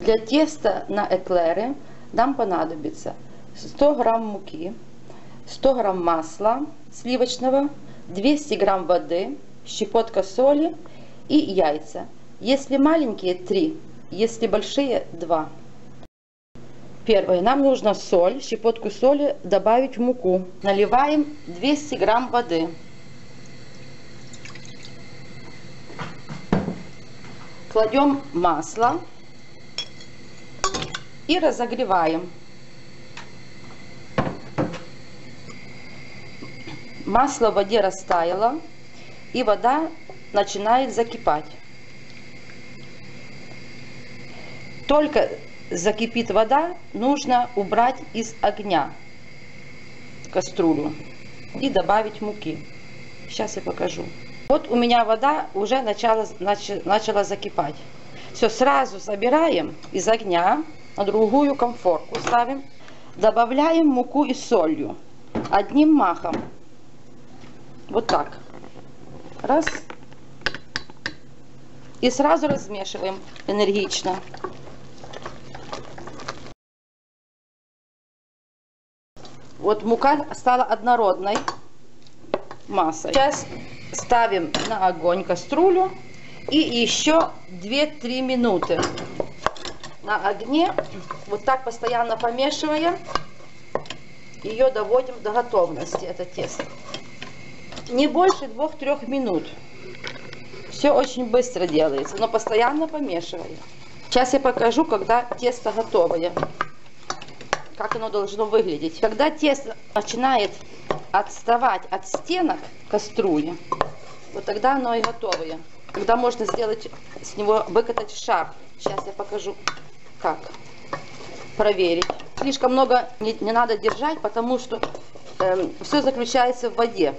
Для теста на эклеры нам понадобится 100 грамм муки, 100 грамм масла сливочного, 200 грамм воды, щепотка соли и яйца. Если маленькие, 3, если большие, 2. Первое. Нам нужно соль, щепотку соли добавить в муку. Наливаем 200 грамм воды. Кладем масло и разогреваем. Масло в воде растаяло, и вода начинает закипать. Только закипит вода, нужно убрать из огня кастрюлю и добавить муки. Сейчас я покажу. Вот у меня вода уже начала закипать. Все, сразу забираем из огня, на другую конфорку ставим. Добавляем муку и солью одним махом. Вот так. Раз. И сразу размешиваем энергично. Вот мука стала однородной массой. Сейчас ставим на огонь кастрюлю и еще 2-3 минуты на огне, вот так постоянно помешивая, ее доводим до готовности, это тесто. Не больше 2-3 минут. Все очень быстро делается, но постоянно помешивая. Сейчас я покажу, когда тесто готовое, как оно должно выглядеть. Когда тесто начинает отставать от стенок кастрюли, вот тогда оно и готовое. Когда можно сделать с него, выкатать шар. Сейчас я покажу, как проверить. Слишком много не надо держать, потому что все заключается в воде.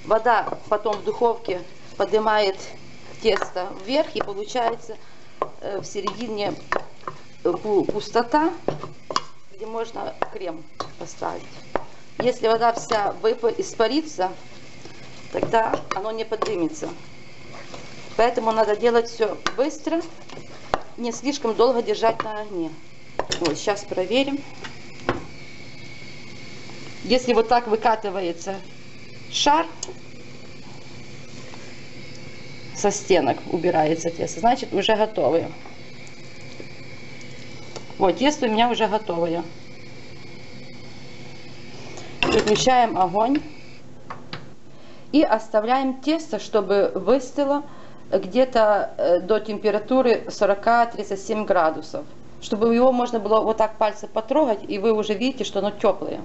Вода потом в духовке поднимает тесто вверх, и получается в середине пустота, где можно крем поставить. Если вода вся испарится, тогда оно не поднимется. Поэтому надо делать все быстро, не слишком долго держать на огне. Вот, сейчас проверим. Если вот так выкатывается шар, со стенок убирается тесто, значит уже готовое. Вот, тесто у меня уже готовое. Выключаем огонь и оставляем тесто, чтобы выстыло где-то до температуры 40-37 градусов, чтобы его можно было вот так пальцем потрогать, и вы уже видите, что оно теплое.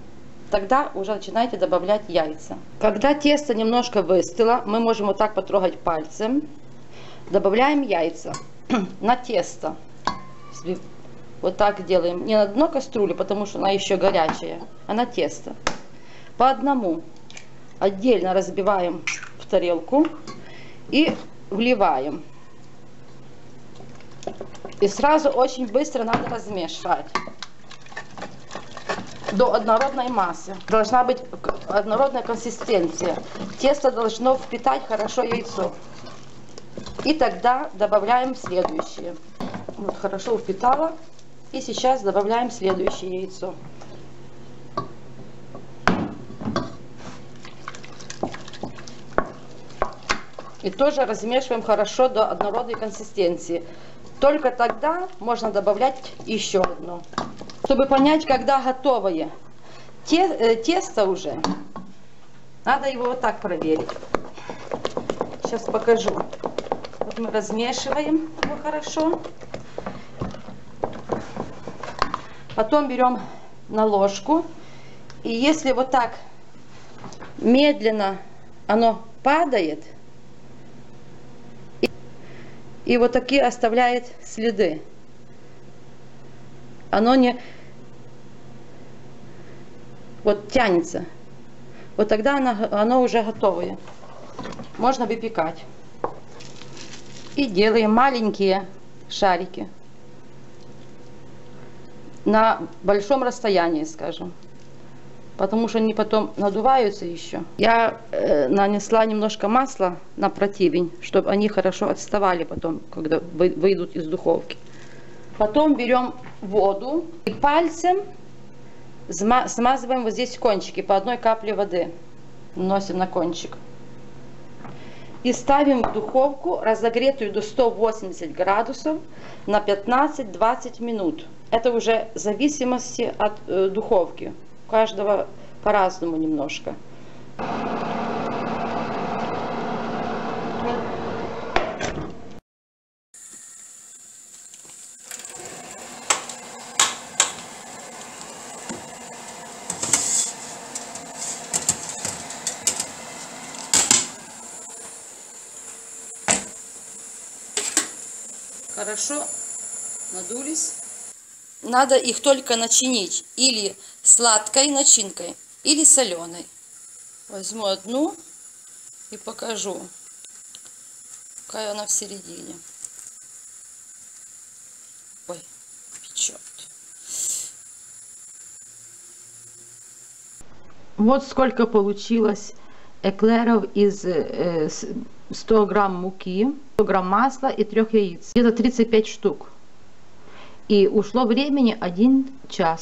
Тогда уже начинаете добавлять яйца. Когда тесто немножко выстыло, мы можем вот так потрогать пальцем. Добавляем яйца на тесто. Вот так делаем. Не на дно кастрюли, потому что она еще горячая, а на тесто. По одному. Отдельно разбиваем в тарелку и вливаем. И сразу очень быстро надо размешивать до однородной массы. Должна быть однородная консистенция. Тесто должно впитать хорошо яйцо. И тогда добавляем следующее. Вот хорошо впитало. И сейчас добавляем следующее яйцо. И тоже размешиваем хорошо до однородной консистенции. Только тогда можно добавлять еще одно. Чтобы понять, когда готовое тесто уже, надо его вот так проверить. Сейчас покажу. Вот мы размешиваем его хорошо. Потом берем на ложку. И если вот так медленно оно падает, и вот такие оставляет следы, оно не вот тянется, вот тогда оно уже готовое. Можно выпекать. И делаем маленькие шарики на большом расстоянии, скажем, потому что они потом надуваются еще. Я нанесла немножко масла на противень, чтобы они хорошо отставали потом, когда выйдут из духовки. Потом берем воду и пальцем смазываем вот здесь кончики по одной капле воды. Наносим на кончик. И ставим в духовку, разогретую до 180 градусов, на 15-20 минут. Это уже в зависимости от духовки. У каждого по-разному немножко. Хорошо надулись. Надо их только начинить или сладкой начинкой, или соленой. Возьму одну и покажу, какая она в середине. Ой, печет. Вот сколько получилось эклеров из 100 грамм муки, 100 грамм масла и 3 яиц. Где-то 35 штук. И ушло времени 1 час.